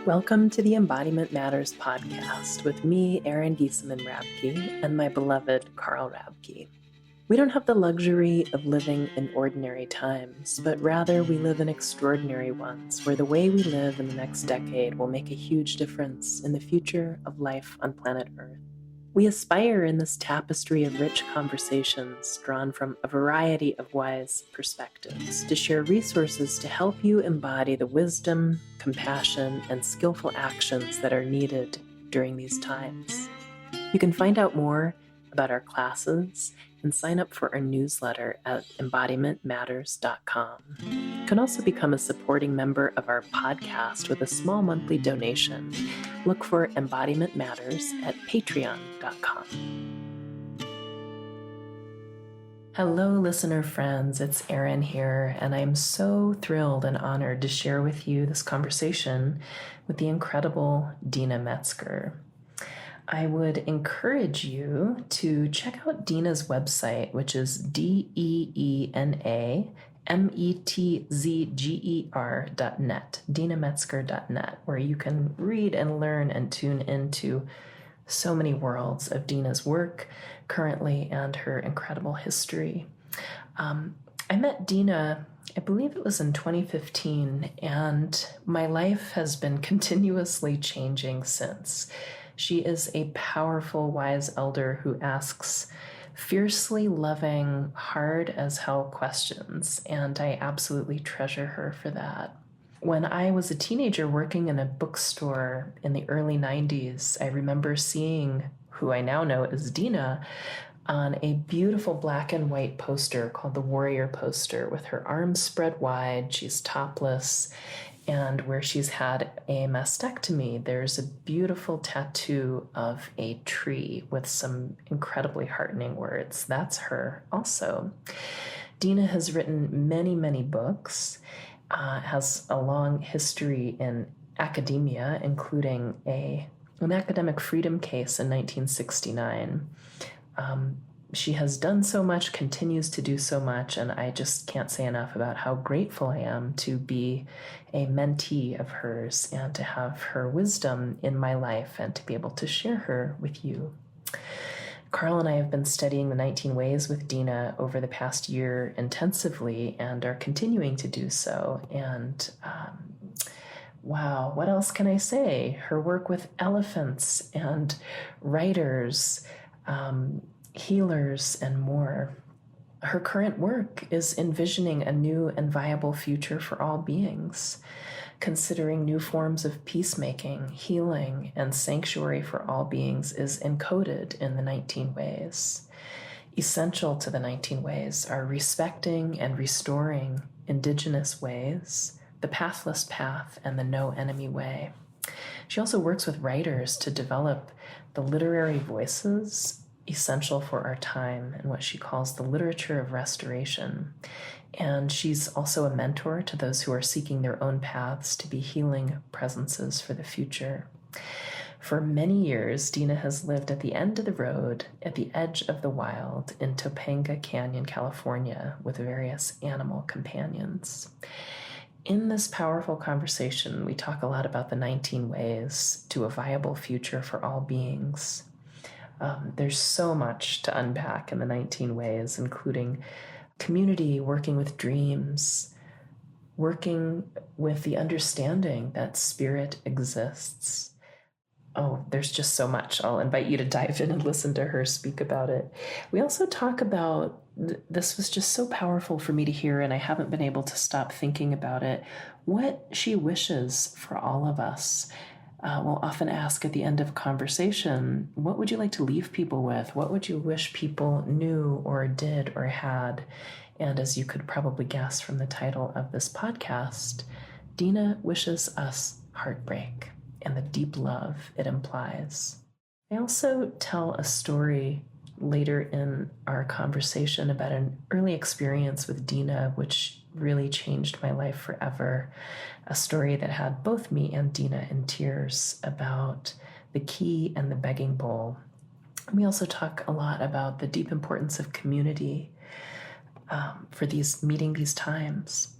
Welcome to the Embodiment Matters podcast with me, Erin Giesemann-Rabke, and my beloved Carl Rabke. We don't have the luxury of living in ordinary times, but rather we live in extraordinary ones where the way we live in the next decade will make a huge difference in the future of life on planet Earth. We aspire in this tapestry of rich conversations drawn from a variety of wise perspectives to share resources to help you embody the wisdom, compassion, and skillful actions that are needed during these times. You can find out more about our classes and sign up for our newsletter at embodimentmatters.com. You can also become a supporting member of our podcast with a small monthly donation. Look for Embodiment Matters at patreon.com. Hello, listener friends. It's Erin here, and I'm so thrilled and honored to share with you this conversation with the incredible Deena Metzger. I would encourage you to check out Deena's website, which is DeenaMetzger.net, DeenaMetzger.net, where you can read and learn and tune into so many worlds of Deena's work currently and her incredible history. I met Deena, I believe it was in 2015, and my life has been continuously changing since. She is a powerful, wise elder who asks fiercely loving, hard as hell questions, and I absolutely treasure her for that. When I was a teenager working in a bookstore in the early 90s, I remember seeing who I now know as Deena on a beautiful black and white poster called the Warrior Poster with her arms spread wide, she's topless, and where she's had a mastectomy, there's a beautiful tattoo of a tree with some incredibly heartening words. That's her also. Deena has written many, many books, has a long history in academia, including an academic freedom case in 1969. She has done so much, continues to do so much, and I just can't say enough about how grateful I am to be a mentee of hers and to have her wisdom in my life and to be able to share her with you. Carl and I have been studying the 19 Ways with Deena over the past year intensively and are continuing to do so. And wow, what else can I say? Her work with elephants and writers, healers, and more. Her current work is envisioning a new and viable future for all beings, considering new forms of peacemaking, healing, and sanctuary for all beings is encoded in the 19 Ways. Essential to the 19 Ways are respecting and restoring Indigenous ways, the Pathless Path, and the No Enemy Way. She also works with writers to develop the literary voices essential for our time and what she calls the literature of restoration. And she's also a mentor to those who are seeking their own paths to be healing presences for the future. For many years, Deena has lived at the end of the road, at the edge of the wild, in Topanga Canyon, California, with various animal companions. In this powerful conversation, we talk a lot about the 19 Ways to a viable future for all beings. There's so much to unpack in the 19 Ways, including community, working with dreams, working with the understanding that spirit exists. Oh, there's just so much. I'll invite you to dive in and listen to her speak about it. We also talk about, this was just so powerful for me to hear, and I haven't been able to stop thinking about it, what she wishes for all of us. We'll often ask at the end of a conversation, what would you like to leave people with? What would you wish people knew or did or had? And as you could probably guess from the title of this podcast, Deena wishes us heartbreak and the deep love it implies. I also tell a story later in our conversation about an early experience with Deena, which really changed my life forever. A story that had both me and Deena in tears about the key and the begging bowl. We also talk a lot about the deep importance of community for meeting these times.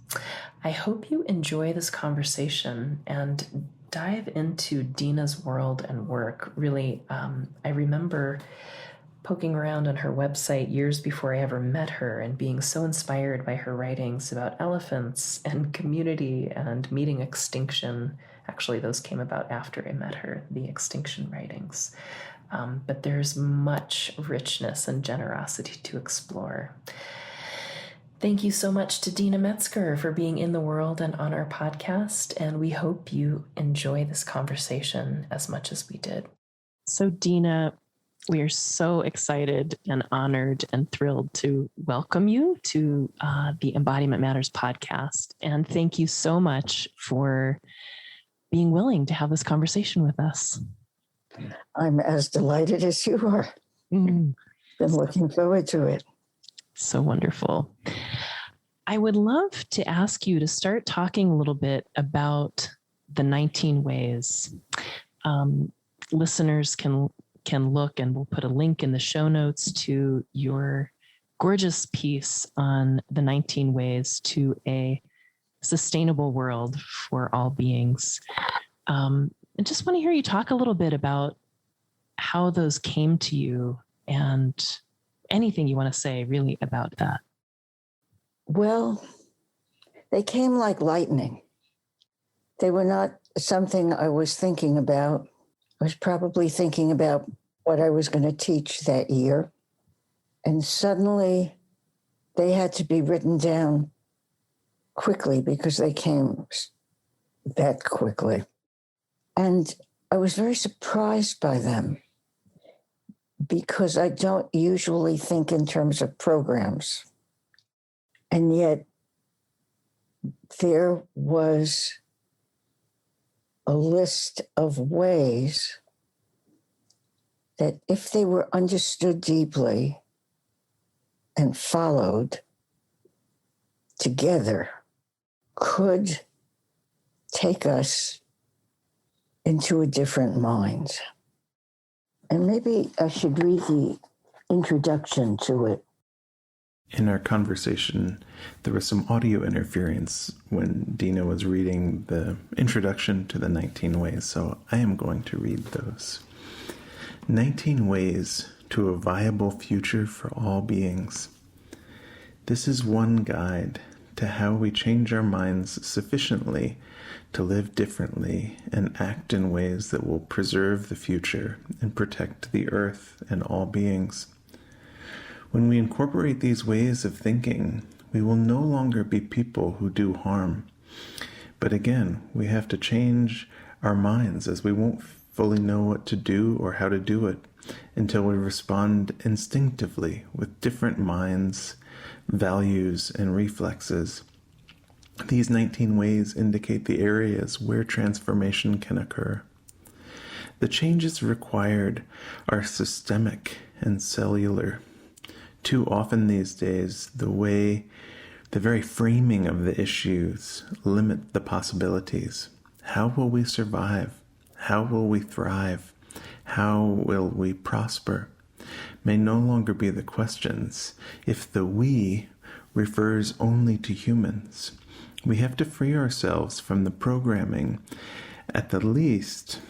I hope you enjoy this conversation and dive into Deena's world and work. Really, I remember poking around on her website years before I ever met her and being so inspired by her writings about elephants and community and meeting extinction. Actually, those came about after I met her, the extinction writings. But there's much richness and generosity to explore. Thank you so much to Deena Metzger for being in the world and on our podcast, and we hope you enjoy this conversation as much as we did. So, Deena, we are so excited and honored and thrilled to welcome you to the Embodiment Matters podcast. And thank you so much for being willing to have this conversation with us. I'm as delighted as you are. Been looking forward to it. So wonderful. I would love to ask you to start talking a little bit about the 19 ways. Listeners can look, and we'll put a link in the show notes to your gorgeous piece on the 19 ways to a sustainable world for all beings. I just want to hear you talk a little bit about how those came to you and anything you want to say really about that. Well, they came like lightning. They were not something I was thinking about. I was probably thinking about what I was going to teach that year. And suddenly they had to be written down quickly because they came that quickly. And I was very surprised by them because I don't usually think in terms of programs. And yet there was a list of ways that if they were understood deeply and followed together, could take us into a different mind. And maybe I should read the introduction to it. In our conversation, there was some audio interference when Deena was reading the introduction to the 19 ways, so I am going to read those. 19 ways to a viable future for all beings. This is one guide to how we change our minds sufficiently to live differently and act in ways that will preserve the future and protect the earth and all beings. When we incorporate these ways of thinking, we will no longer be people who do harm. But again, we have to change our minds, as we won't fully know what to do or how to do it until we respond instinctively with different minds, values, and reflexes. These 19 ways indicate the areas where transformation can occur. The changes required are systemic and cellular. Too often these days, the very framing of the issues limit the possibilities. How will we survive? How will we thrive? How will we prosper? May no longer be the questions if the we refers only to humans. We have to free ourselves from the programming, at the least,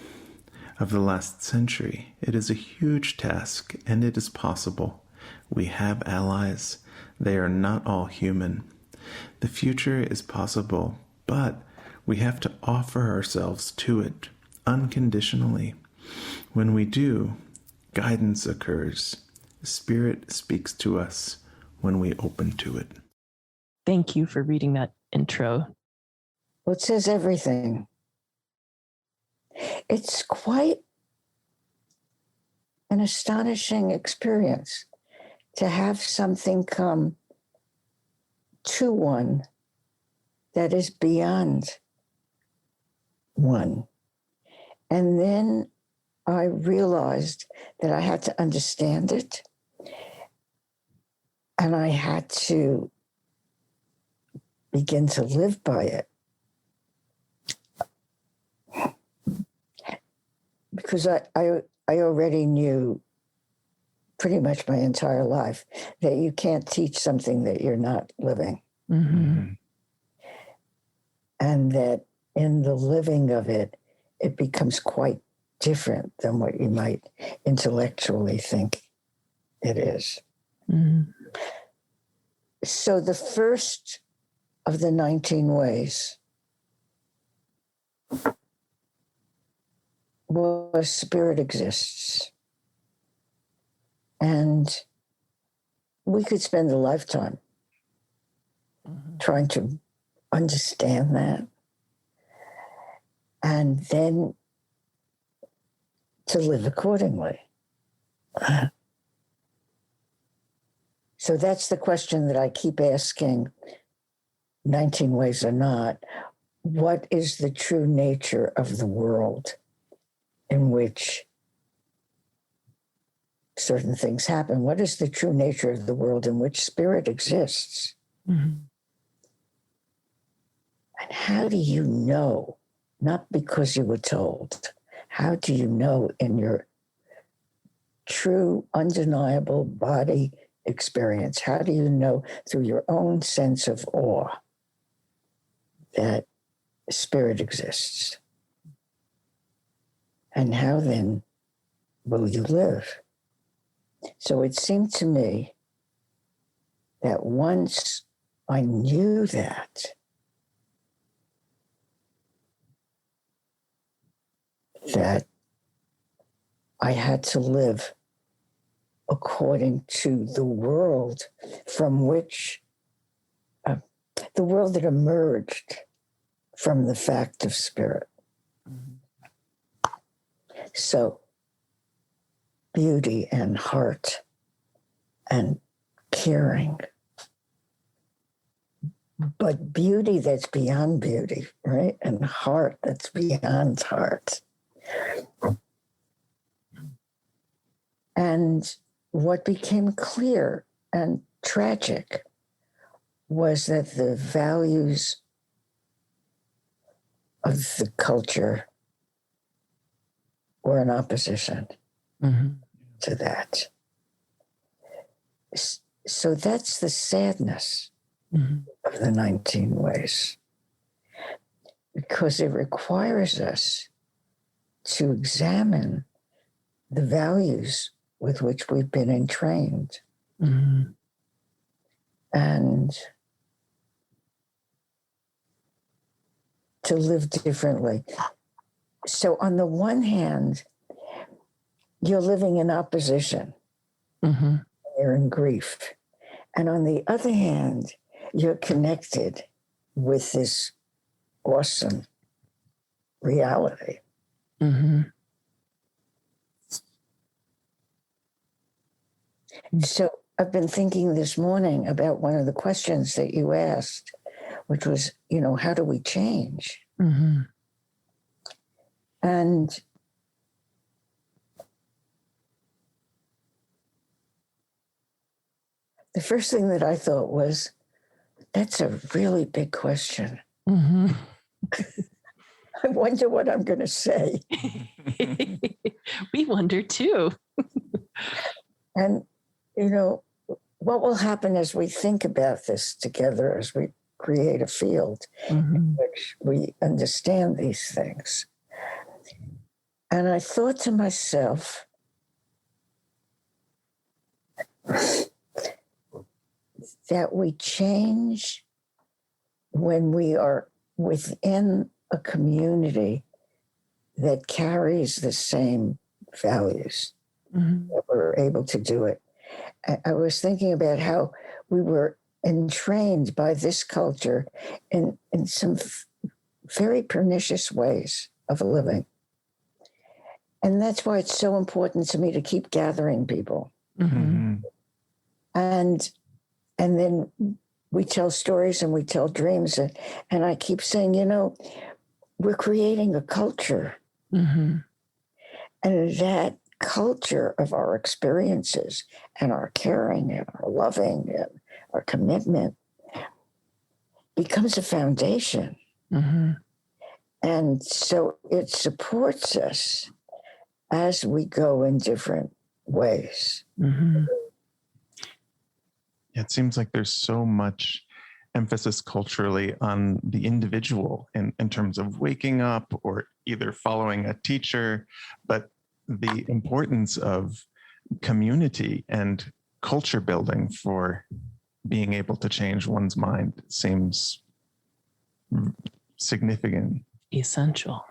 of the last century. It is a huge task, and it is possible. We have allies. They are not all human. The future is possible, but we have to offer ourselves to it unconditionally. When we do, guidance occurs. Spirit speaks to us when we open to it. Thank you for reading that intro. Well, it says everything. It's quite an astonishing experience to have something come to one that is beyond one. And then I realized that I had to understand it, and I had to begin to live by it. Because I already knew pretty much my entire life that you can't teach something that you're not living. Mm-hmm. and that in the living of it, it becomes quite different than what you might intellectually think it is. Mm-hmm. So the first of the 19 ways was spirit exists. And we could spend a lifetime trying to understand that. And then to live accordingly. So that's the question that I keep asking, 19 ways or not. What is the true nature of the world in which certain things happen? What is the true nature of the world in which spirit exists? Mm-hmm. And how do you know? Not because you were told. How do you know in your true, undeniable body experience? How do you know through your own sense of awe that spirit exists? And how then will you live? So it seemed to me that once I knew that I had to live according to the world from which, the world that emerged from the fact of spirit. Mm-hmm. So beauty and heart and caring, but beauty that's beyond beauty, right? And heart that's beyond heart. And what became clear and tragic was that the values of the culture were in opposition to that. So that's the sadness of the 19 ways, because it requires us to examine the values with which we've been entrained. Mm-hmm. And to live differently. So on the one hand, you're living in opposition. Mm-hmm. You're in grief. And on the other hand, you're connected with this awesome reality. Mm-hmm. So I've been thinking this morning about one of the questions that you asked, which was, how do we change? Mm-hmm. And the first thing that I thought was, that's a really big question. Mm-hmm. I wonder what I'm going to say. We wonder too. And, what will happen as we think about this together, as we create a field in which we understand these things? And I thought to myself, that we change when we are within a community that carries the same values, that we're able to do it. I was thinking about how we were entrained by this culture in some very pernicious ways of living. And that's why it's so important to me to keep gathering people. Mm-hmm. And then we tell stories and we tell dreams. And I keep saying, we're creating a culture. Mm-hmm. And that culture of our experiences and our caring and our loving and our commitment becomes a foundation. Mm-hmm. And so it supports us as we go in different ways. Mm-hmm. It seems like there's so much emphasis culturally on the individual in terms of waking up or either following a teacher, but the importance of community and culture building for being able to change one's mind seems significant. Essential.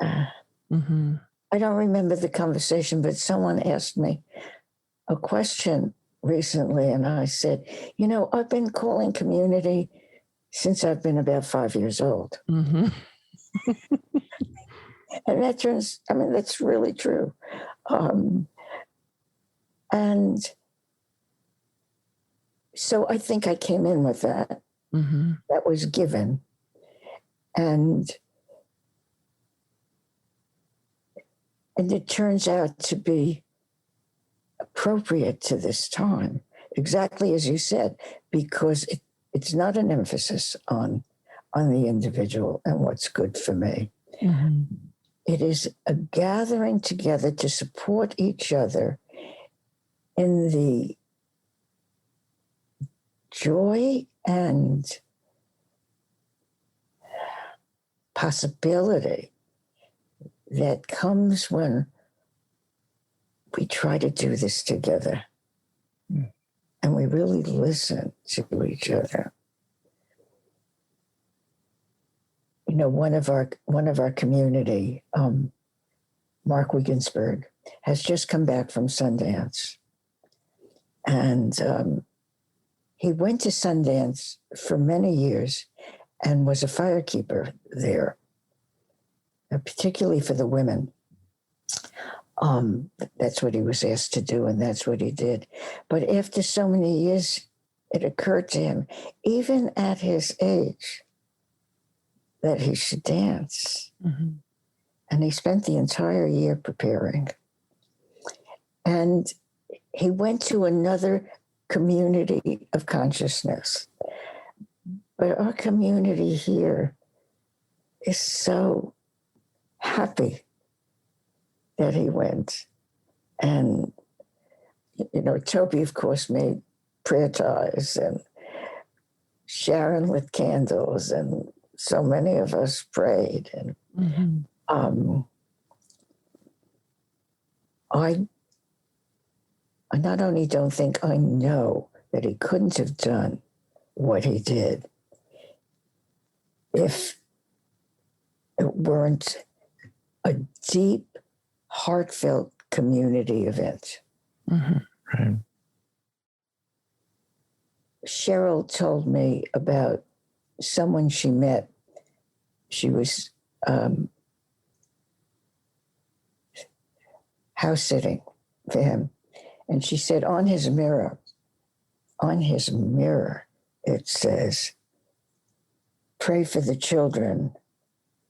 I don't remember the conversation, but someone asked me a question recently, and I said, I've been calling community since I've been about 5 years old. And that's really true. And so I think I came in with that. That was given. And it turns out to be appropriate to this time, exactly as you said, because it's not an emphasis on the individual and what's good for me. It is a gathering together to support each other in the joy and possibility that comes when we try to do this together and we really listen to each other. One of our community, Mark Wiggensberg, has just come back from Sundance, and he went to Sundance for many years and was a firekeeper there, particularly for the women. That's what he was asked to do, and that's what he did. But after so many years, it occurred to him, even at his age, that he should dance. And he spent the entire year preparing. And he went to another community of consciousness. But our community here is so happy that he went. And, Toby, of course, made prayer ties, and Sharon lit candles, and so many of us prayed. And I not only don't think, I know that he couldn't have done what he did if it weren't a deep, heartfelt community event. Right. Cheryl told me about someone she met. She was house sitting for him. And she said on his mirror, it says, pray for the children,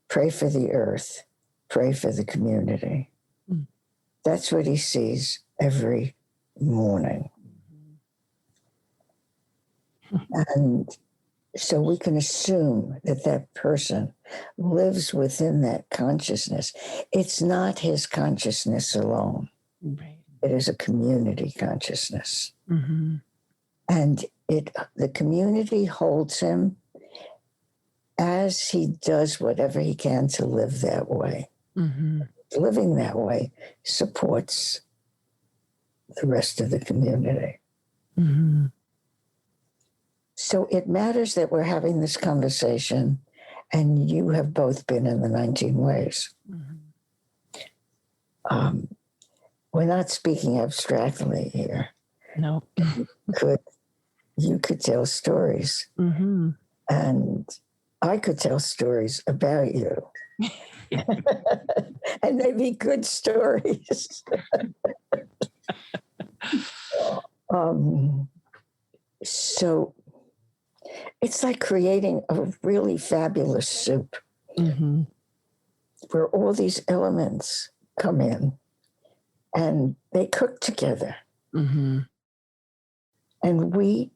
pray for the earth, pray for the community. That's what he sees every morning. And so we can assume that person lives within that consciousness. It's not his consciousness alone. Right. It is a community consciousness. And the community holds him as he does whatever he can to live that way. Living that way supports the rest of the community. So it matters that we're having this conversation, and you have both been in the 19 ways. We're not speaking abstractly here. No. You could tell stories, and I could tell stories about you. And they'd be good stories. So it's like creating a really fabulous soup where all these elements come in and they cook together. And we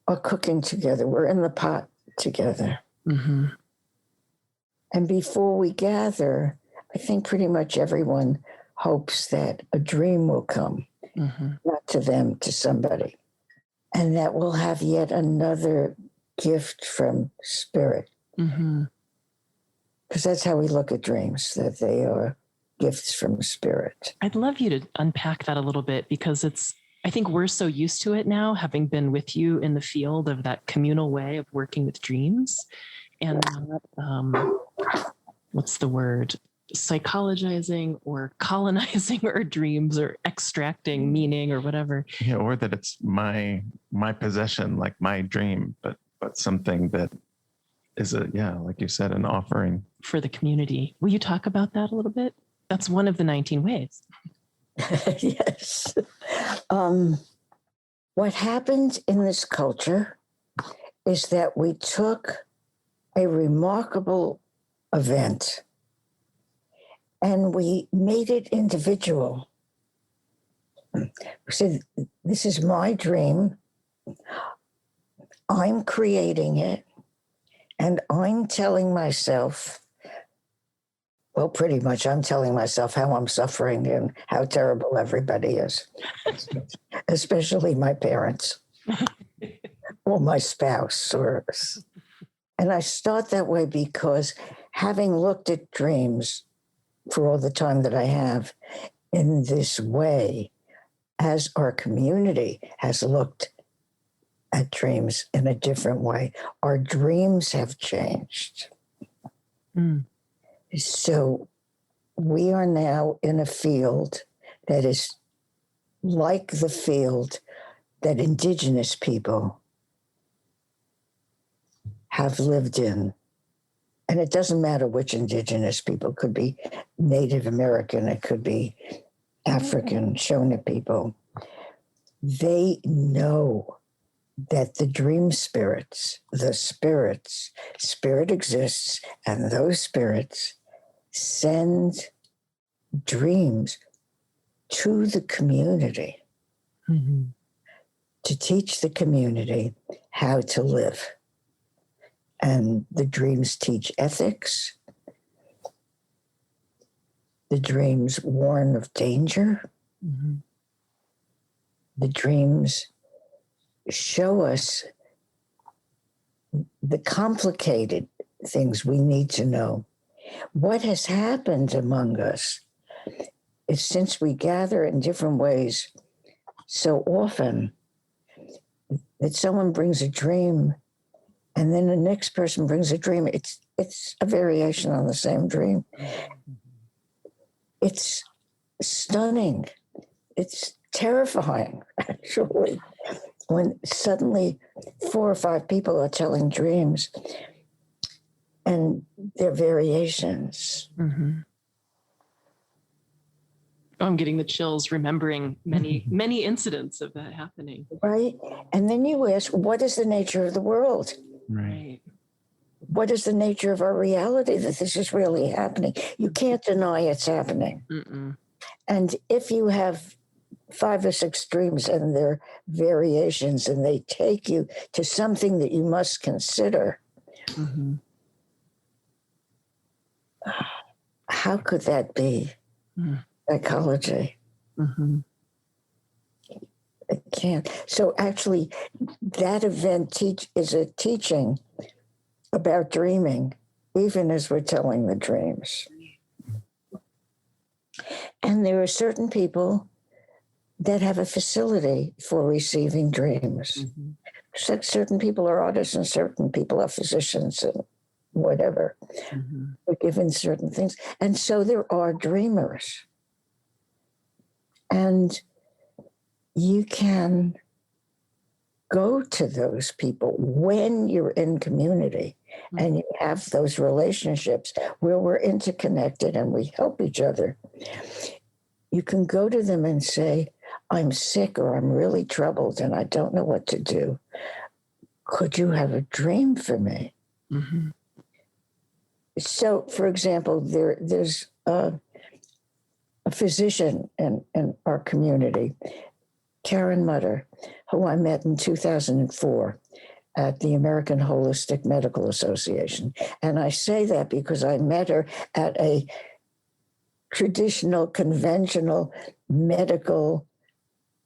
are cooking together. We're in the pot together. And before we gather, I think pretty much everyone hopes that a dream will come, not to them, to somebody. and that we'll have yet another gift from spirit. Mm-hmm. Because that's how we look at dreams, that they are gifts from spirit. I'd love you to unpack that a little bit, because I think we're so used to it now, having been with you in the field of that communal way of working with dreams, and not, what's the word, psychologizing or colonizing our dreams or extracting meaning or whatever. Yeah, or that it's my possession, like my dream, but something that is like you said, an offering for the community. Will you talk about that a little bit? That's one of the 19 ways. Yes. What happened in this culture is that we took a remarkable event and we made it individual. We said, this is my dream. I'm creating it. And I'm telling myself, well, pretty much I'm telling myself how I'm suffering and how terrible everybody is, especially my parents or my spouse. And I start that way because having looked at dreams for all the time that I have in this way, as our community has looked at dreams in a different way, our dreams have changed. Mm. So we are now in a field that is like the field that Indigenous people have lived in. And it doesn't matter which Indigenous people. It could be Native American, it could be African, Shona people. They know that the dream spirits, spirit exists, and those spirits send dreams to the community to teach the community how to live. And the dreams teach ethics. The dreams warn of danger. Mm-hmm. The dreams show us the complicated things we need to know. What has happened among us is, since we gather in different ways so often, that someone brings a dream and then the next person brings a dream. It's a variation on the same dream. It's stunning. It's terrifying, actually, when suddenly 4 or 5 people are telling dreams and they're variations. Mm-hmm. Oh, I'm getting the chills remembering many incidents of that happening. Right? And then you ask, what is the nature of the world? Right. What is the nature of our reality that this is really happening? You can't deny it's happening. Mm-mm. And if you have 5 or 6 dreams and they're variations and they take you to something that you must consider, mm-hmm. how could that be? Psychology. Mm-hmm. It can't. So actually, that event is a teaching about dreaming, even as we're telling the dreams. And there are certain people that have a facility for receiving dreams. Mm-hmm. Certain people are artists and certain people are physicians and whatever. Mm-hmm. We're given certain things. And so there are dreamers. And you can go to those people when you're in community and you have those relationships where we're interconnected and we help each other. You can go to them and say, I'm sick or I'm really troubled and I don't know what to do. Could you have a dream for me? Mm-hmm. So, for example, there's a physician in our community, Karen Mutter, who I met in 2004 at the American Holistic Medical Association. And I say that because I met her at a traditional, conventional medical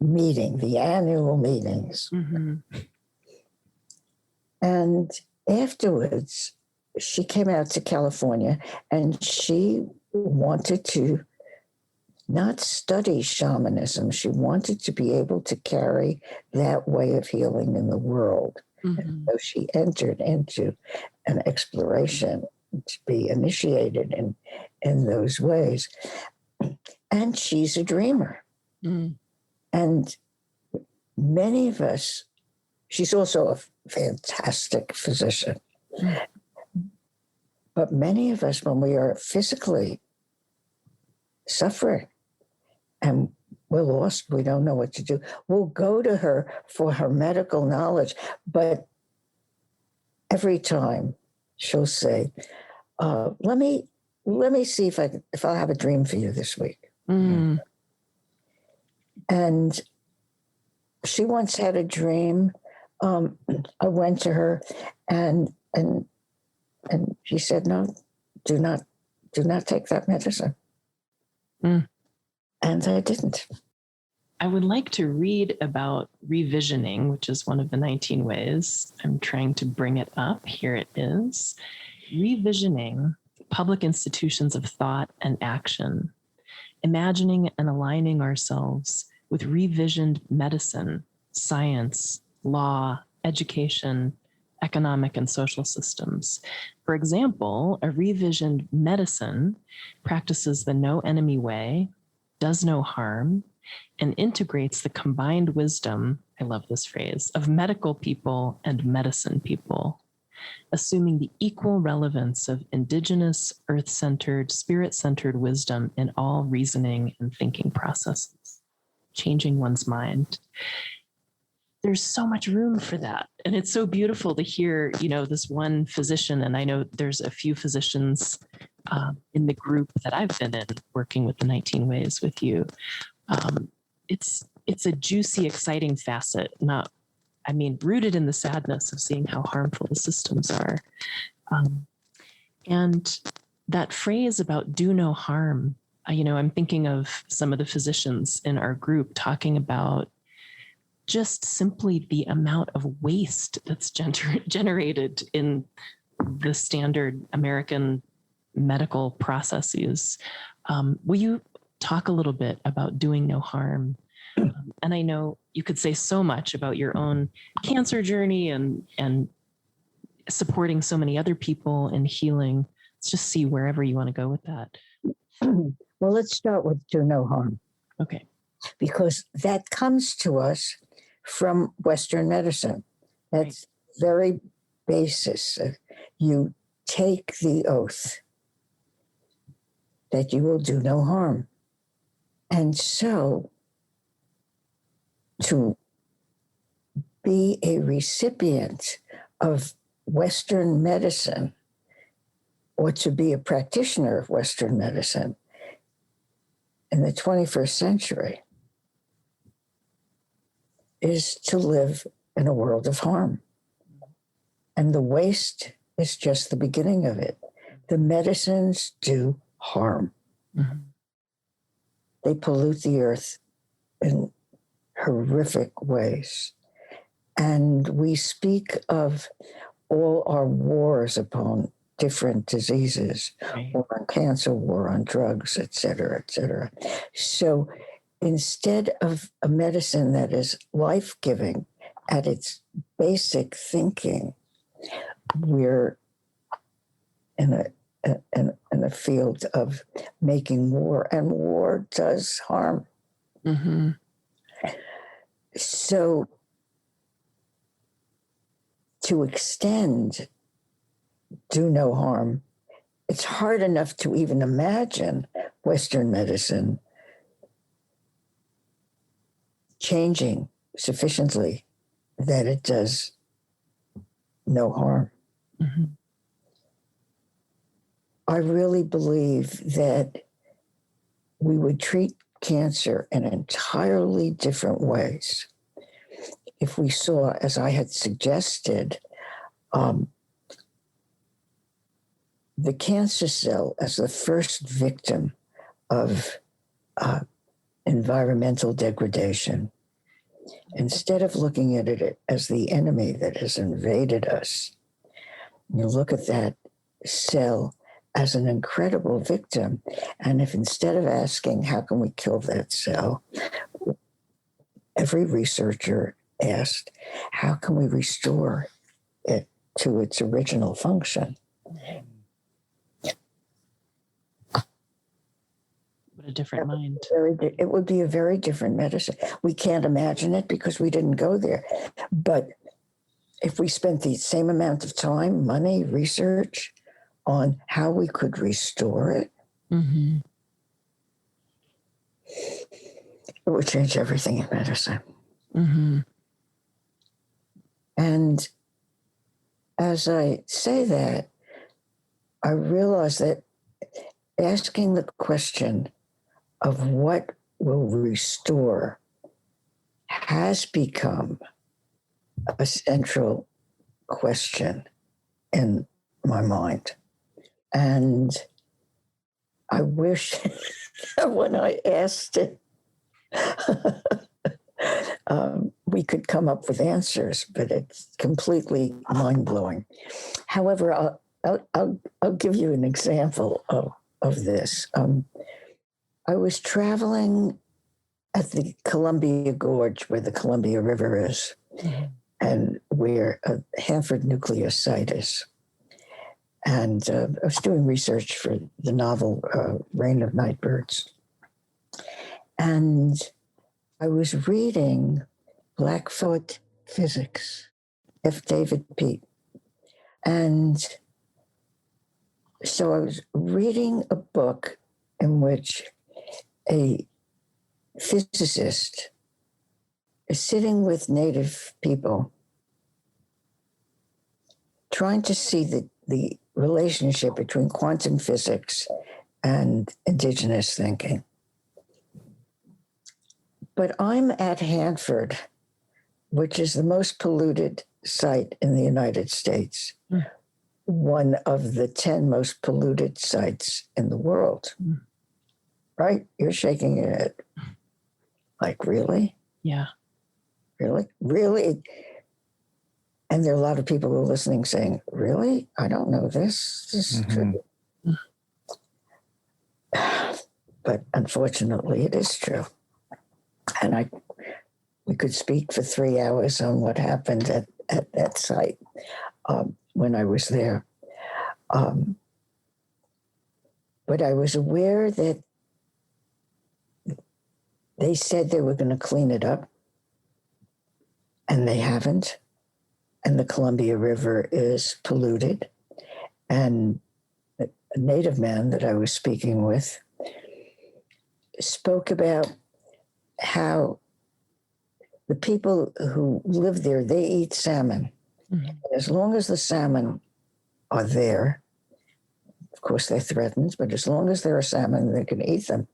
meeting, the annual meetings. Mm-hmm. And afterwards, she came out to California and she wanted to not study shamanism. She wanted to be able to carry that way of healing in the world. Mm-hmm. And so she entered into an exploration to be initiated in those ways. And she's a dreamer. Mm. And many of us, she's also a fantastic physician. Mm. But many of us, when we are physically suffering and we're lost, we don't know what to do, we'll go to her for her medical knowledge. But every time she'll say, let me see if I'll have a dream for you this week. Mm. And she once had a dream. I went to her and she said, no, do not take that medicine. Mm. And I didn't. I would like to read about revisioning, which is one of the 19 ways. I'm trying to bring it up. Here it is. Revisioning public institutions of thought and action, imagining and aligning ourselves with revisioned medicine, science, law, education, economic and social systems. For example, a revisioned medicine practices the no enemy way, does no harm, and integrates the combined wisdom, I love this phrase, of medical people and medicine people, assuming the equal relevance of Indigenous, earth-centered, spirit-centered wisdom in all reasoning and thinking processes, changing one's mind. There's so much room for that. And it's so beautiful to hear, this one physician, and I know there's a few physicians in the group that I've been in working with the 19 ways with you. It's a juicy, exciting facet, rooted in the sadness of seeing how harmful the systems are. And that phrase about do no harm, I'm thinking of some of the physicians in our group talking about just simply the amount of waste that's generated in the standard American medical processes. Will you talk a little bit about doing no harm? And I know you could say so much about your own cancer journey and supporting so many other people in healing. Let's just see wherever you want to go with that. Well, let's start with do no harm. Okay. Because that comes to us from Western medicine. That's very basis. You take the oath that you will do no harm. And so to be a recipient of Western medicine or to be a practitioner of Western medicine in the 21st century is to live in a world of harm. And the waste is just the beginning of it. The medicines do harm. Mm-hmm. They pollute the earth in horrific ways. And we speak of all our wars upon different diseases, war on cancer, war on drugs, et cetera, et cetera. So instead of a medicine that is life-giving at its basic thinking, we're in a field of making war, and war does harm. Mm-hmm. So to extend do no harm, it's hard enough to even imagine Western medicine changing sufficiently that it does no harm. Mm-hmm. I really believe that we would treat cancer in entirely different ways if we saw, as I had suggested, the cancer cell as the first victim of environmental degradation instead of looking at it as the enemy that has invaded us, you look at that cell as an incredible victim. And if instead of asking, how can we kill that cell, every researcher asked, how can we restore it to its original function? What a different mind. It would be a very different medicine. We can't imagine it because we didn't go there. But if we spent the same amount of time, money, research on how we could restore it, Mm-hmm. it would change everything in medicine. Mm-hmm. And as I say that, I realize that asking the question of what will restore has become a central question in my mind. And I wish that when I asked it, we could come up with answers, but it's completely mind-blowing. However, I'll give you an example of this. I was traveling at the Columbia Gorge, where the Columbia River is, Mm-hmm. and where a Hanford nuclear site is. And I was doing research for the novel Reign of Nightbirds. And I was reading Blackfoot Physics, F. David Pete. And so I was reading a book in which a physicist is sitting with native people trying to see the relationship between quantum physics and indigenous thinking. But I'm at Hanford, which is the most polluted site in the United States, one of the 10 most polluted sites in the world. Right? You're shaking your head. Like, really? Yeah. Really? Really? And there are a lot of people who are listening saying, really? I don't know this. This is true. But unfortunately, it is true. And we could speak for 3 hours on what happened at that site when I was there. But I was aware that they said they were going to clean it up, and they haven't. And the Columbia River is polluted. And a native man that I was speaking with spoke about how the people who live there, they eat salmon. Mm-hmm. As long as the salmon are there, of course they're threatened, but as long as there are salmon, they can eat them.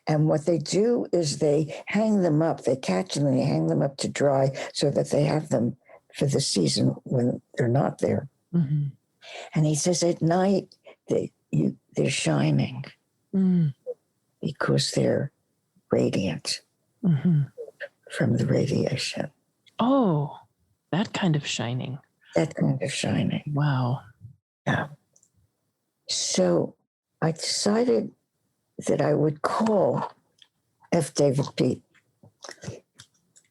And what they do is they hang them up, they catch them and they hang them up to dry so that they have them for the season when they're not there. Mm-hmm. And he says at night, they're shining because they're radiant from the radiation. Oh, that kind of shining. That kind of shining. Wow. Yeah. So I decided that I would call F. David Pete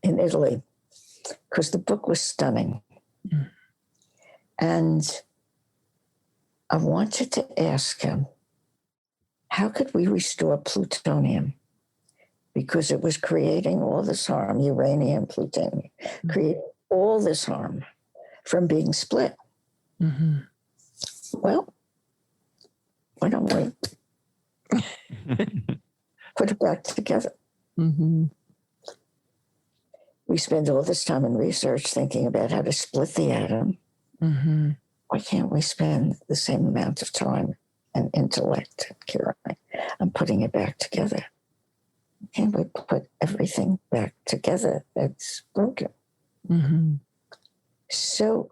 in Italy because the book was stunning. Mm. And I wanted to ask him, how could we restore plutonium? Because it was creating all this harm, uranium, plutonium, creating all this harm from being split. Mm-hmm. Well, why don't we put it back together? Mm-hmm. We spend all this time in research thinking about how to split the atom. Mm-hmm. Why can't we spend the same amount of time and intellect and caring on putting it back together? Can't we put everything back together that's broken? Mm-hmm. So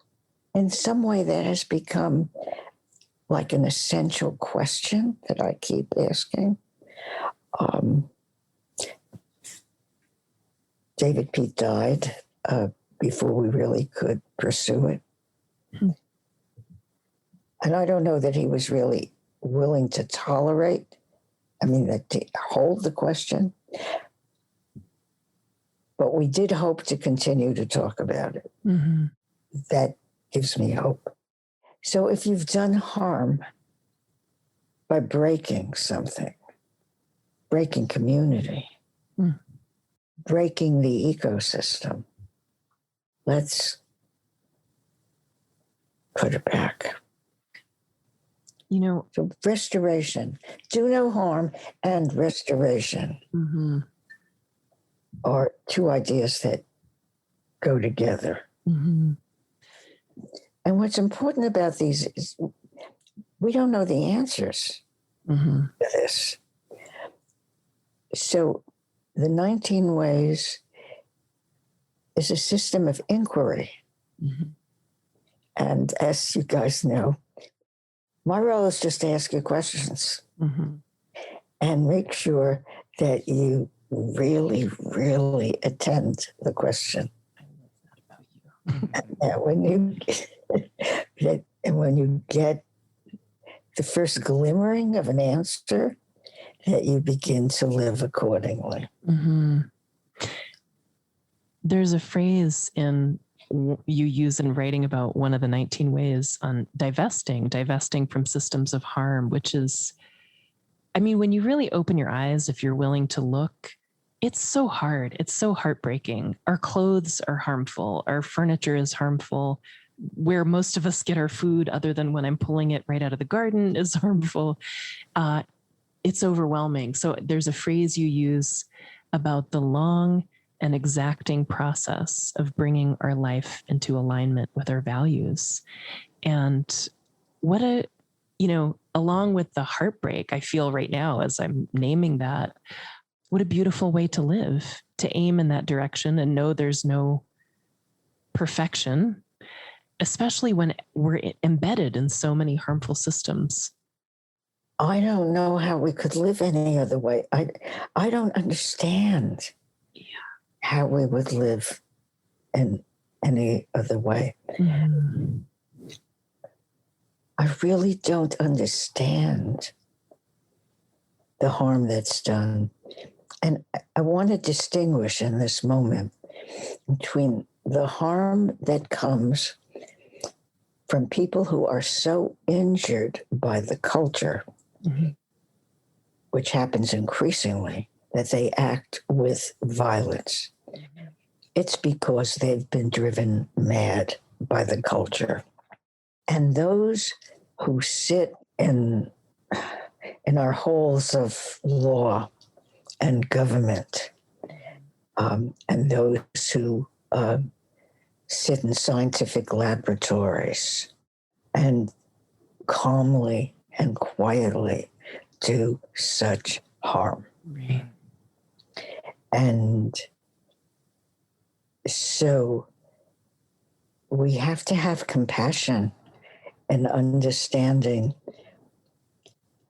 in some way that has become like an essential question that I keep asking. David Pete died before we really could pursue it. And I don't know that he was really willing to tolerate, to hold the question. But we did hope to continue to talk about it. Mm-hmm. That gives me hope. So if you've done harm by breaking something, breaking community, breaking the ecosystem, let's put it back. So restoration, do no harm and restoration are two ideas that go together. Mm-hmm. And what's important about these is we don't know the answers to this. So the 19 Ways is a system of inquiry. Mm-hmm. And as you guys know, my role is just to ask you questions and make sure that you really, really attend the question. And when you get the first glimmering of an answer, that you begin to live accordingly. Mm-hmm. There's a phrase you use in writing about one of the 19 ways on divesting from systems of harm, which is, when you really open your eyes, if you're willing to look, it's so hard. It's so heartbreaking. Our clothes are harmful. Our furniture is harmful. Where most of us get our food, other than when I'm pulling it right out of the garden, is harmful. It's overwhelming. So there's a phrase you use about the long and exacting process of bringing our life into alignment with our values. And along with the heartbreak I feel right now as I'm naming that, what a beautiful way to live, to aim in that direction and know there's no perfection, especially when we're embedded in so many harmful systems. I don't know how we could live any other way. I don't understand how we would live in any other way. Mm-hmm. I really don't understand the harm that's done. And I want to distinguish in this moment between the harm that comes from people who are so injured by the culture, which happens increasingly, that they act with violence. It's because they've been driven mad by the culture. And those who sit in our halls of law and government, and those who sit in scientific laboratories and calmly and quietly do such harm. Right. And so we have to have compassion and understanding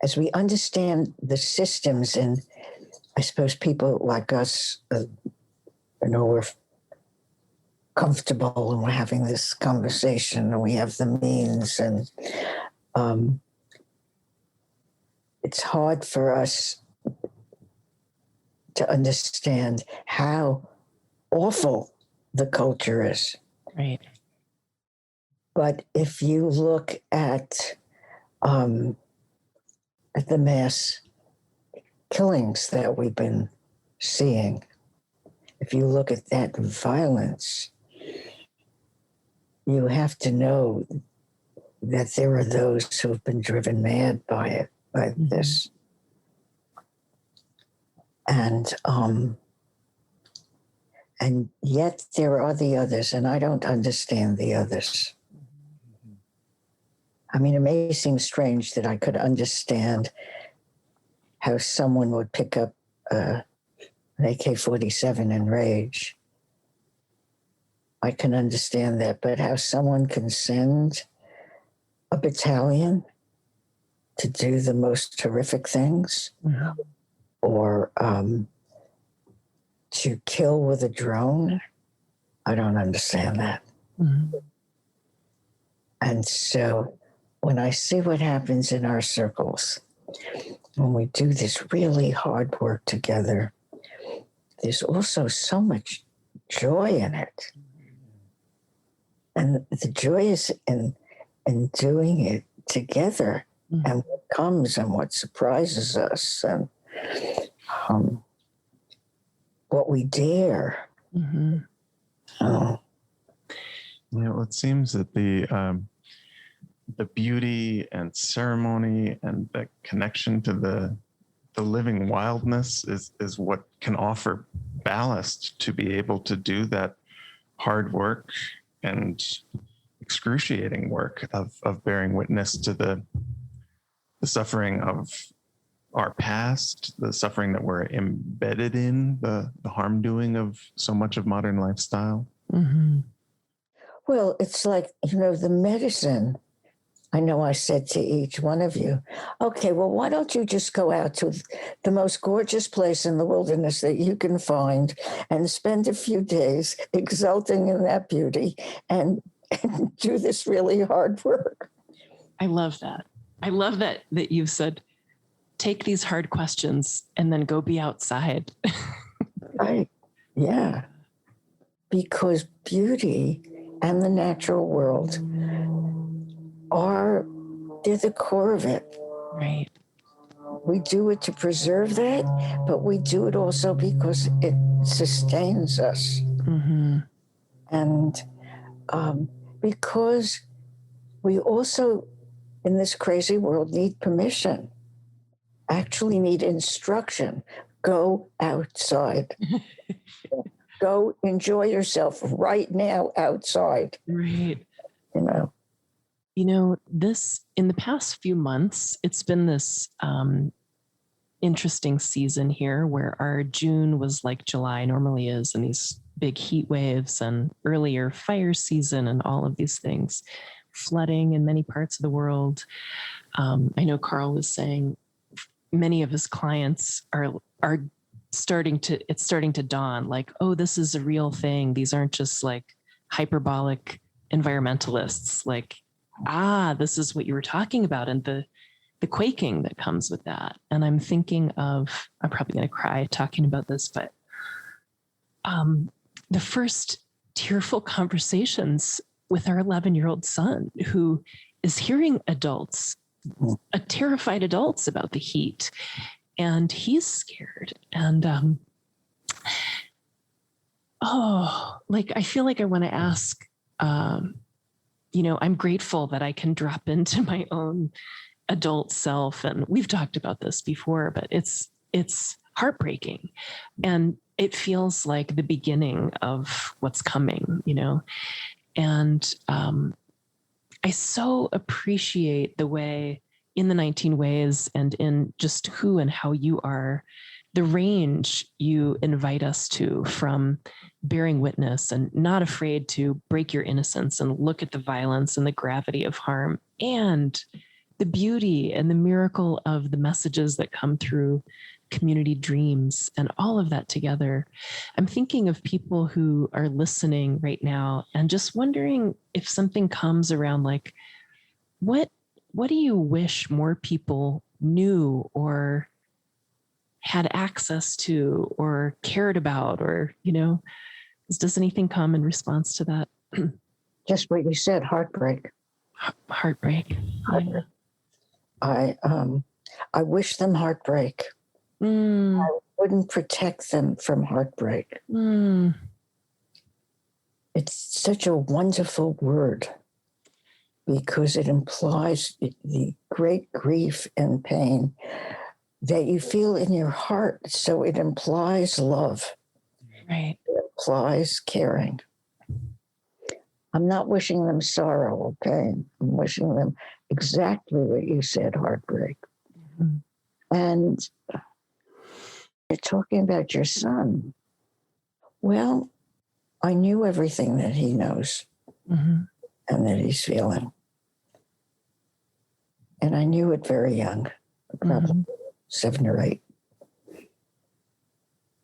as we understand the systems. And I suppose people like us, we're comfortable and we're having this conversation and we have the means, and it's hard for us to understand how awful the culture is. Right. But if you look at the mass killings that we've been seeing, if you look at that violence, you have to know that there are those who have been driven mad by it, by this. And yet there are the others, and I don't understand the others. It may seem strange that I could understand how someone would pick up an AK-47 and rage. I can understand that, but how someone can send a battalion to do the most horrific things, or to kill with a drone. I don't understand that. Mm-hmm. And so when I see what happens in our circles, when we do this really hard work together, there's also so much joy in it. And the joy is in doing it together, Mm-hmm. and what comes and what surprises us, and what we dare. Mm-hmm. Well, it seems that the beauty and ceremony and the connection to the living wildness is what can offer ballast to be able to do that hard work and excruciating work of bearing witness to the suffering of our past, the suffering that we're embedded in, the harm doing of so much of modern lifestyle. Mm-hmm. Well, it's like, the medicine. I know I said to each one of you, okay, well, why don't you just go out to the most gorgeous place in the wilderness that you can find and spend a few days exulting in that beauty and do this really hard work. I love that. I love that you've said, take these hard questions and then go be outside. Right. Yeah. Because beauty and the natural world they're the core of it. Right. We do it to preserve that, but we do it also because it sustains us. Mm-hmm. And because we also, in this crazy world, need permission, actually need instruction. Go outside. Go enjoy yourself right now outside. Right. This, in the past few months, it's been this interesting season here where our June was like July normally is, and these big heat waves and earlier fire season and all of these things, flooding in many parts of the world. I know Carl was saying many of his clients are starting to dawn, like, oh, this is a real thing. These aren't just like hyperbolic environmentalists, like, this is what you were talking about, and the quaking that comes with that. And I'm thinking of, I'm probably going to cry talking about this, but the first tearful conversations with our 11-year-old son, who is hearing terrified adults about the heat, and he's scared. And I feel like I want to ask, I'm grateful that I can drop into my own adult self. And we've talked about this before, but it's heartbreaking. And it feels like the beginning of what's coming, And I so appreciate the way in the 19 ways and in just who and how you are, the range you invite us to, from bearing witness and not afraid to break your innocence and look at the violence and the gravity of harm, and the beauty and the miracle of the messages that come through community dreams, and all of that together. I'm thinking of people who are listening right now and just wondering if something comes around like, what do you wish more people knew or had access to or cared about, or, does anything come in response to that? just what you said, heartbreak. Heartbreak. Heartbreak. I wish them heartbreak. I wouldn't protect them from heartbreak. It's such a wonderful word because it implies the great grief and pain that you feel in your heart. So it implies love. Right. It implies caring. I'm not wishing them sorrow or pain. I'm wishing them exactly what you said, heartbreak. Mm-hmm. And you're talking about your son. Well, I knew everything that he knows and that he's feeling. And I knew it very young, probably 7 or 8.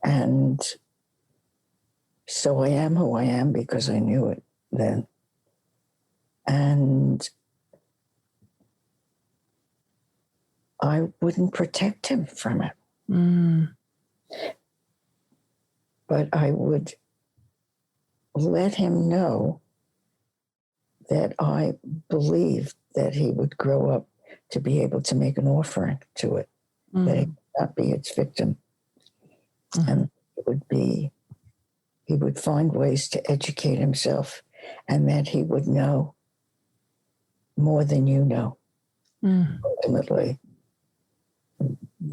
And So I am who I am because I knew it then. And I wouldn't protect him from it. Mm. But I would let him know that I believed that he would grow up to be able to make an offering to it, that he would not be its victim. And he would find ways to educate himself, and that he would know more than you know, ultimately,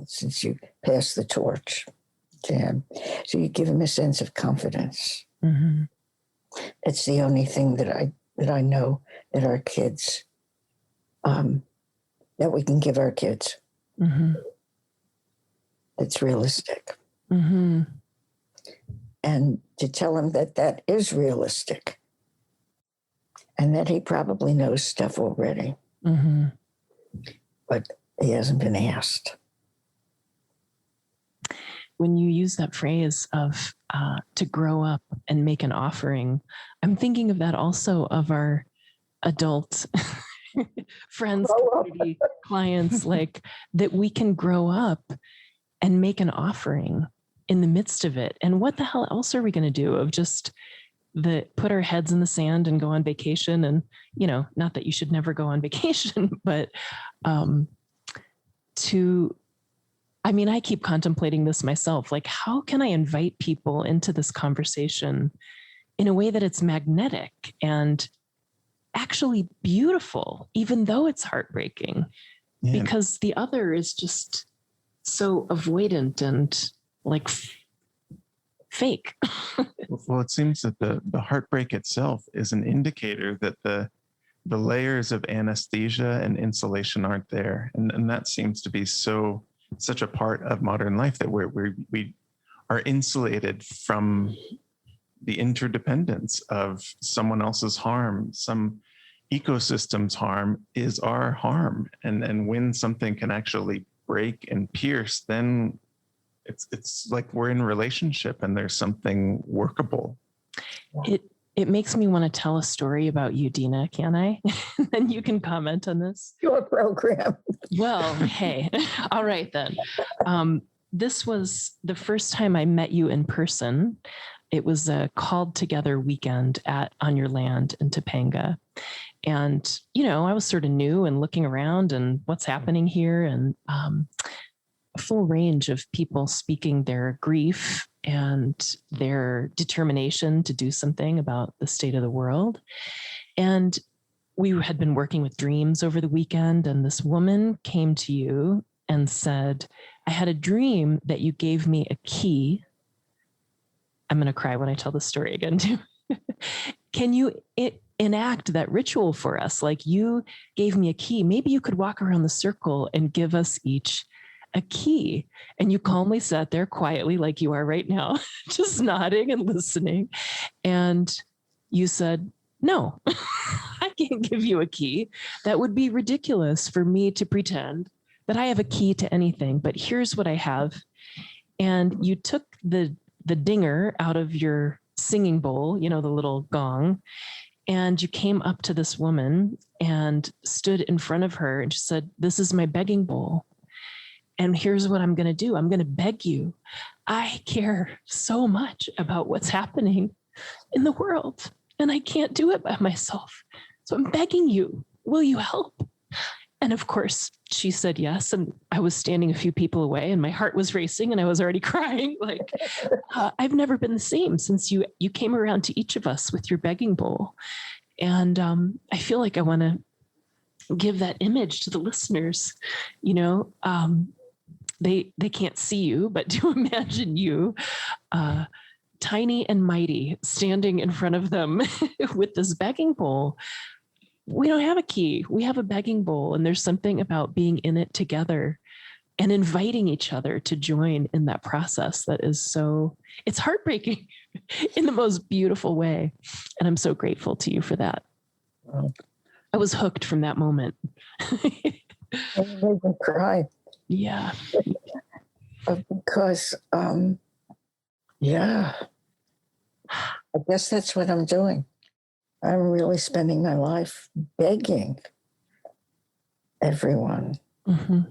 since you pass the torch to him. So you give him a sense of confidence. Mm-hmm. It's the only thing that I know that our kids, that we can give our kids. Mm-hmm. It's realistic. Mm-hmm. And to tell him that that is realistic, and that he probably knows stuff already, but he hasn't been asked. When you use that phrase of to grow up and make an offering, I'm thinking of that also of our adult friends, community, clients, like that we can grow up and make an offering in the midst of it. And what the hell else are we going to do of just put our heads in the sand and go on vacation? And, not that you should never go on vacation, but I keep contemplating this myself. Like, how can I invite people into this conversation in a way that it's magnetic and actually beautiful, even though it's heartbreaking? Yeah. Because the other is just so avoidant and like fake. Well, it seems that the heartbreak itself is an indicator that the layers of anesthesia and insulation aren't there. And that seems to be such a part of modern life, that we are insulated from the interdependence of someone else's harm. Some ecosystem's harm is our harm. And when something can actually break and pierce, then it's like we're in a relationship and there's something workable. It makes me want to tell a story about you, Deena, can I? And you can comment on this. Your program. Well, hey, all right then. This was the first time I met you in person. It was a called together weekend on your land in Topanga. And, I was sort of new and looking around and what's happening here, and a full range of people speaking their grief and their determination to do something about the state of the world. And we had been working with dreams over the weekend, and this woman came to you and said, I had a dream that you gave me a key. I'm going to cry when I tell the story again too. Can you enact that ritual for us? Like, you gave me a key. Maybe you could walk around the circle and give us each a key. And you calmly sat there quietly, like you are right now, just nodding and listening. And you said, no, I can't give you a key. That would be ridiculous for me to pretend that I have a key to anything, but here's what I have. And you took the dinger out of your singing bowl, the little gong, and you came up to this woman and stood in front of her and just said, this is my begging bowl. And here's what I'm going to do. I'm going to beg you. I care so much about what's happening in the world, and I can't do it by myself. So I'm begging you, will you help? And of course, she said yes. And I was standing a few people away and my heart was racing and I was already crying. Like, I've never been the same since you came around to each of us with your begging bowl. And I feel like I want to give that image to the listeners. They can't see you, but to imagine you, tiny and mighty, standing in front of them with this begging bowl. We don't have a key. We have a begging bowl. And there's something about being in it together and inviting each other to join in that process that is it's heartbreaking in the most beautiful way. And I'm so grateful to you for that. Wow. I was hooked from that moment. You made me cry. Yeah. Because, I guess that's what I'm doing. I'm really spending my life begging everyone Mm-hmm.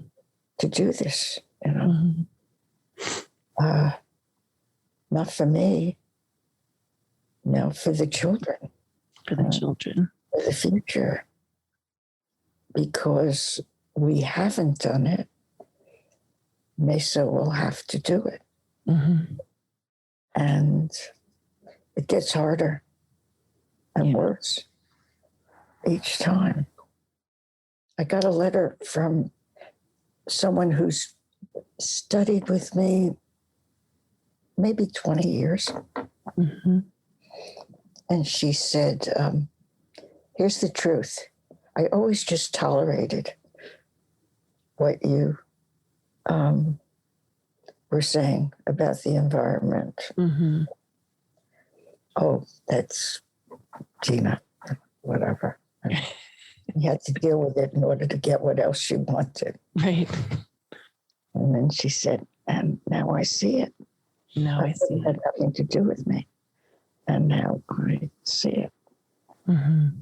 to do this, Mm-hmm. Not for me, no, for the children, For the children. for the future, because we haven't done it. Mesa will have to do it. Mm-hmm. And it gets harder and worse each time. I got a letter from someone who's studied with me maybe 20 years. Mm-hmm. And she said, here's the truth. I always just tolerated what you were saying about the environment. Mm-hmm. Oh, that's Deena, whatever. And you had to deal with it in order to get what else she wanted. Right. And then she said, and now I see it. Now I see It had it. nothing to do with me. And now I see it. Mm-hmm.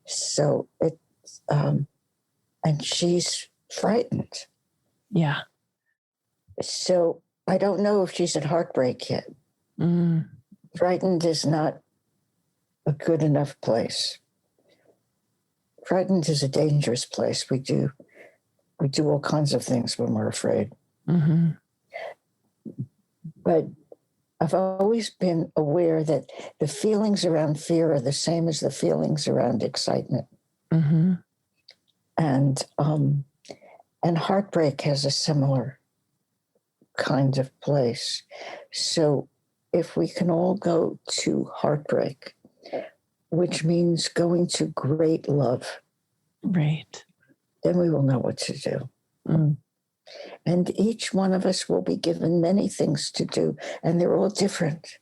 So it's, and she's frightened. Yeah. So I don't know if she's at Heartbreak yet. Mm. Frightened is not a good enough place. Frightened is a dangerous place. We do all kinds of things when we're afraid. Mm-hmm. But I've always been aware that the feelings around fear are the same as the feelings around excitement. Mm-hmm. And Heartbreak has a similar kind of place. So if we can all go to Heartbreak, which means going to great love, Right. then we will know what to do. Mm. And each one of us will be given many things to do, and they're all different.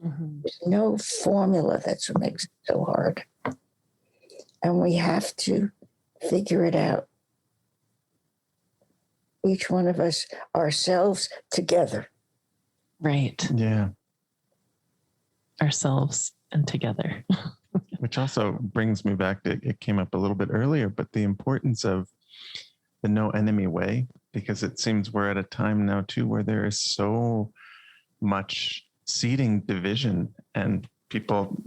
Mm-hmm. There's no formula. That's what makes it so hard. And we have to figure it out. Each one of us, ourselves together. Right. Yeah. Ourselves and together. Which also brings me back to, it came up a little bit earlier, but the importance of the no enemy way, because it seems we're at a time now too where there is so much seeding division and people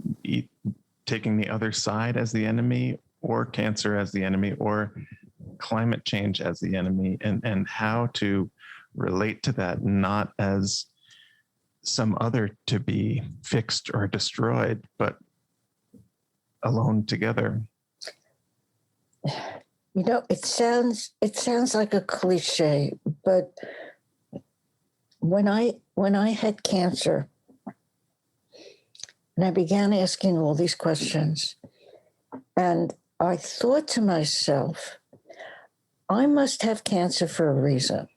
taking the other side as the enemy, or cancer as the enemy, or climate change as the enemy, and how to relate to that, not as some other to be fixed or destroyed, but alone together. You know, it sounds like a cliche, but when I had cancer and I began asking all these questions, and I thought to myself, I must have cancer for a reason.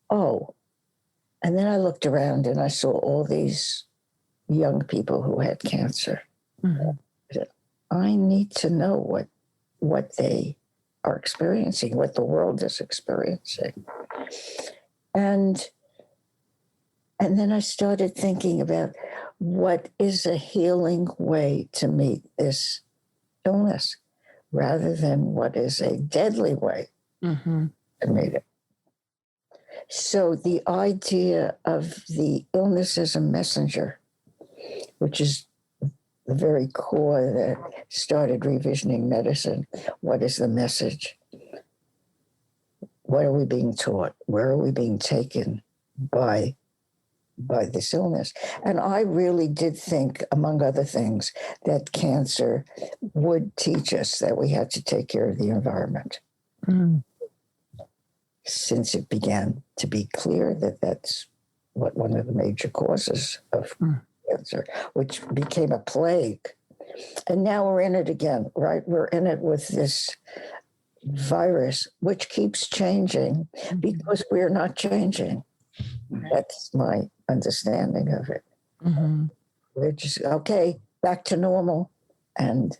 Oh, and then I looked around and I saw all these young people who had cancer. Mm-hmm. I need to know what they are experiencing, what the world is experiencing. And then I started thinking about what is a healing way to meet this illness rather than what is a deadly way Mm-hmm. to meet it. So the idea of the illness as a messenger, which is the very core that started revisioning medicine. What is the message? What are we being taught? Where are we being taken by this illness? And I really did think, among other things, that cancer would teach us that we had to take care of the environment. Mm. Since it began to be clear that that's what one of the major causes of cancer, which became a plague. And now we're in it again, right? We're in it with this virus, which keeps changing because we're not changing. That's my understanding of it. Mm-hmm. We're just, okay, back to normal. And,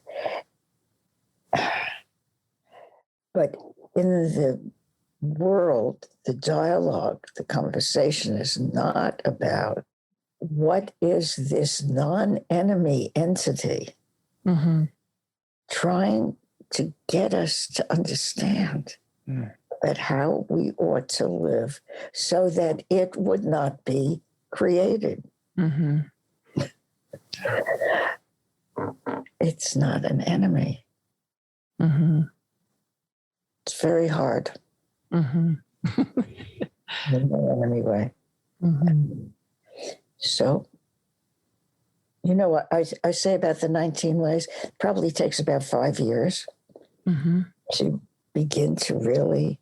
but in the world, the dialogue, the conversation is not about what is this non-enemy entity trying to get us to understand that how we ought to live so that it would not be created. It's not an enemy. It's very hard in the enemy way. So, you know what I say about the 19 ways? It probably takes about 5 years to begin to really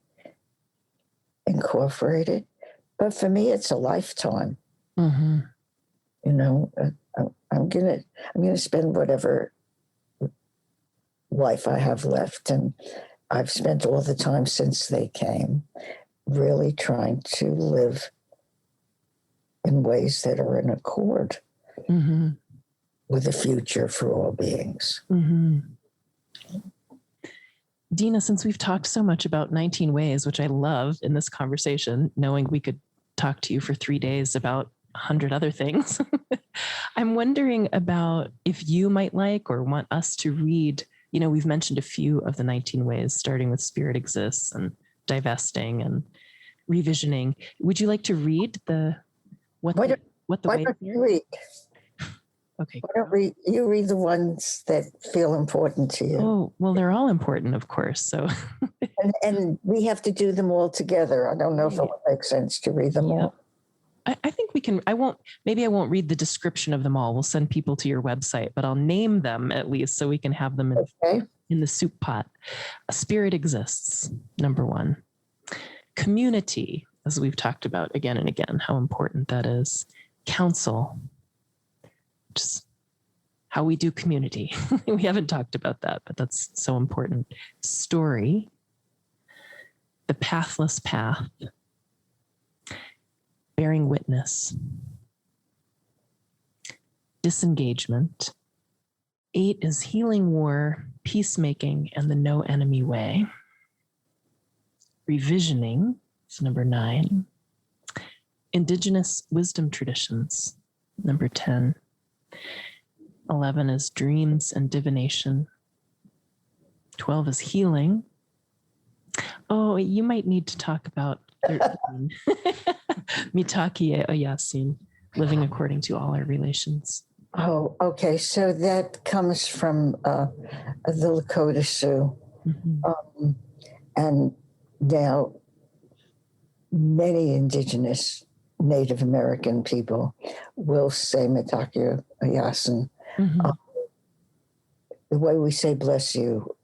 incorporate it. But for me, it's a lifetime. You know, I'm gonna spend whatever life I have left, and I've spent all the time since they came really trying to live in ways that are in accord with the future for all beings. Deena, since we've talked so much about 19 ways, which I love in this conversation, knowing we could talk to you for 3 days about 100 other things, I'm wondering about if you might like or want us to read, you know, we've mentioned a few of the 19 ways, starting with spirit exists and divesting and revisioning. Would you like to read what the Why don't you read? Okay. Why don't you read the ones that feel important to you? Oh, well, they're all important, of course. So, and we have to do them all together. I don't know if it would make sense to read them all. I think we can. I won't read the description of them all. We'll send people to your website, but I'll name them at least so we can have them in the soup pot. A spirit exists, number 1. Community, as we've talked about again and again, how important that is. Counsel, just how we do community. We haven't talked about that, but that's so important. Story, the pathless path, bearing witness, disengagement. 8 is healing war, peacemaking, and the no enemy way. Revisioning is number 9. Indigenous wisdom traditions, number 10. 11 is dreams and divination. 12 is healing. Oh, you might need to talk about 13. Mitaki Oyasin, living according to all our relations. Oh, okay. So that comes from the Lakota Sioux. And now many Indigenous Native American people will say Mitaki Oyasin. The way we say bless you.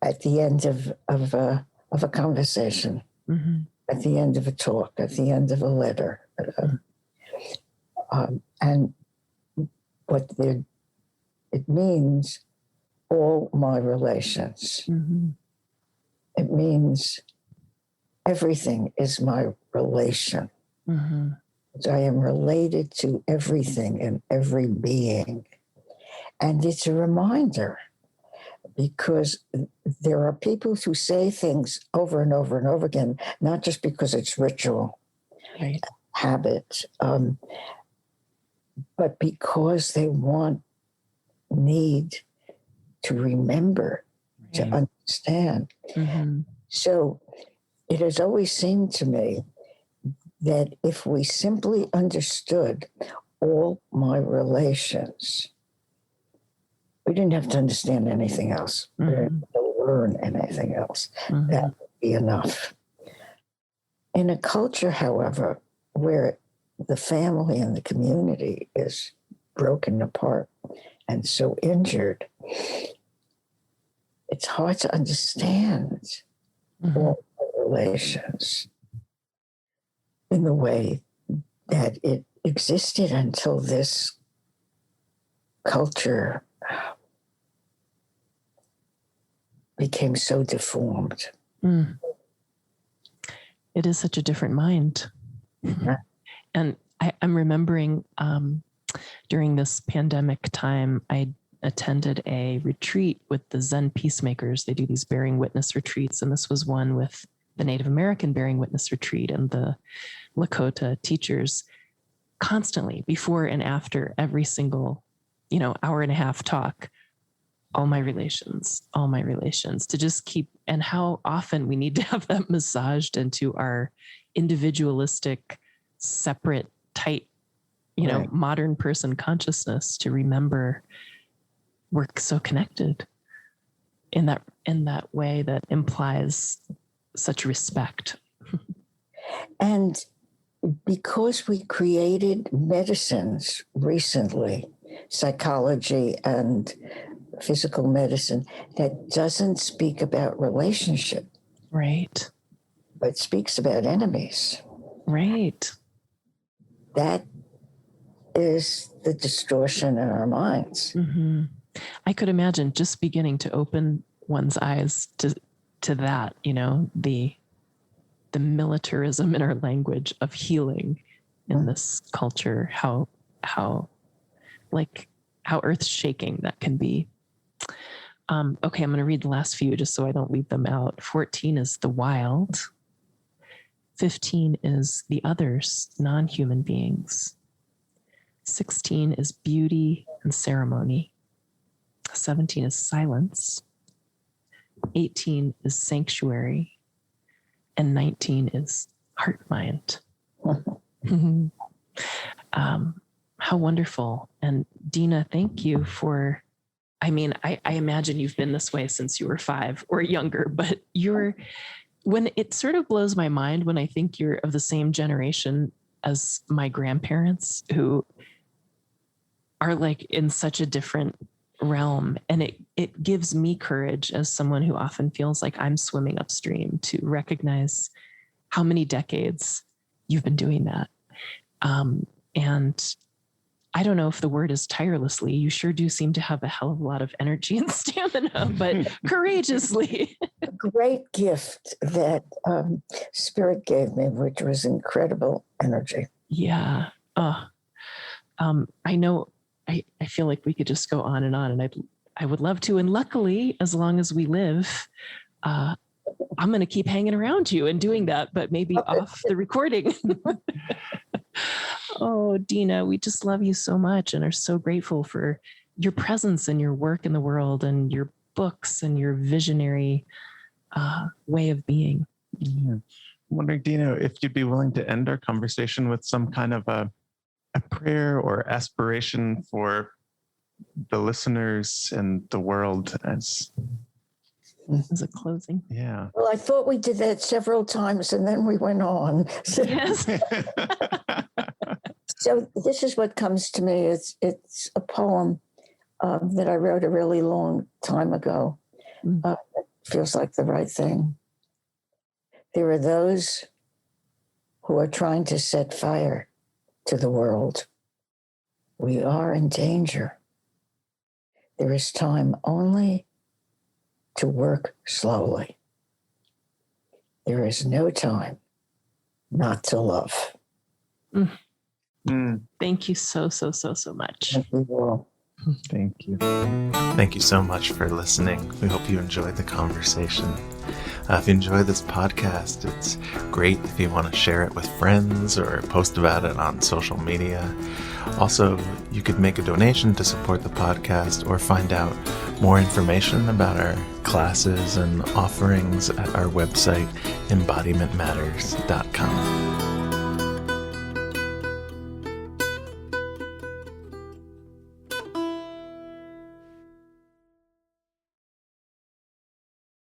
At the end of a conversation, at the end of a talk, at the end of a letter. And what it means, all my relations. It means everything is my relation. I am related to everything and every being. And it's a reminder, because there are people who say things over and over and over again, not just because it's ritual, habit, but because they need to remember, to understand. So it has always seemed to me that if we simply understood all my relations, we didn't have to understand anything else. We didn't have to learn anything else. That would be enough. In a culture, however, where the family and the community is broken apart and so injured, it's hard to understand all the relations in the way that it existed until this culture became so deformed. It is such a different mind. And I'm remembering during this pandemic time, I attended a retreat with the Zen peacemakers. They do these bearing witness retreats, and this was one with the Native American Bearing Witness Retreat and the Lakota teachers, constantly before and after every single, hour and a half talk, all my relations, to just keep, and how often we need to have that massaged into our individualistic, separate, tight, Right. modern person consciousness to remember we're so connected in that way that implies such respect. And because we created medicines recently, psychology and physical medicine, that doesn't speak about relationship, Right. but speaks about enemies. Right. That is the distortion in our minds. Mm-hmm. I could imagine just beginning to open one's eyes to that, the militarism in our language of healing in this culture, how earth shaking that can be. Okay, I'm going to read the last few just so I don't leave them out. 14 is the wild. 15 is the others, non-human beings. 16 is beauty and ceremony. 17 is silence. 18 is sanctuary. And 19 is heart mind. How wonderful. And Deena, thank you for, I imagine you've been this way since you were 5 or younger, but when it sort of blows my mind when I think you're of the same generation as my grandparents, who are like in such a different realm. And it gives me courage as someone who often feels like I'm swimming upstream to recognize how many decades you've been doing that. And I don't know if the word is tirelessly. You sure do seem to have a hell of a lot of energy and stamina, but courageously. A great gift that Spirit gave me, which was incredible energy. Yeah. I know. I feel like we could just go on, and I would love to. And luckily, as long as we live, I'm going to keep hanging around you and doing that, but maybe off the recording. Oh, Deena, we just love you so much and are so grateful for your presence and your work in the world and your books and your visionary way of being. Yeah. I'm wondering, Deena, if you'd be willing to end our conversation with some kind of a prayer or aspiration for the listeners and the world as a closing. Yeah. Well, I thought we did that several times and then we went on. Yes. So this is what comes to me. It's a poem that I wrote a really long time ago. It feels like the right thing. There are those who are trying to set fire to the world. We are in danger. There is time only to work slowly. There is no time not to love. Thank you so much. Thank you all. Thank you. Thank you so much for listening. We hope you enjoyed the conversation. If you enjoy this podcast, it's great if you want to share it with friends or post about it on social media. Also, you could make a donation to support the podcast or find out more information about our classes and offerings at our website, embodimentmatters.com.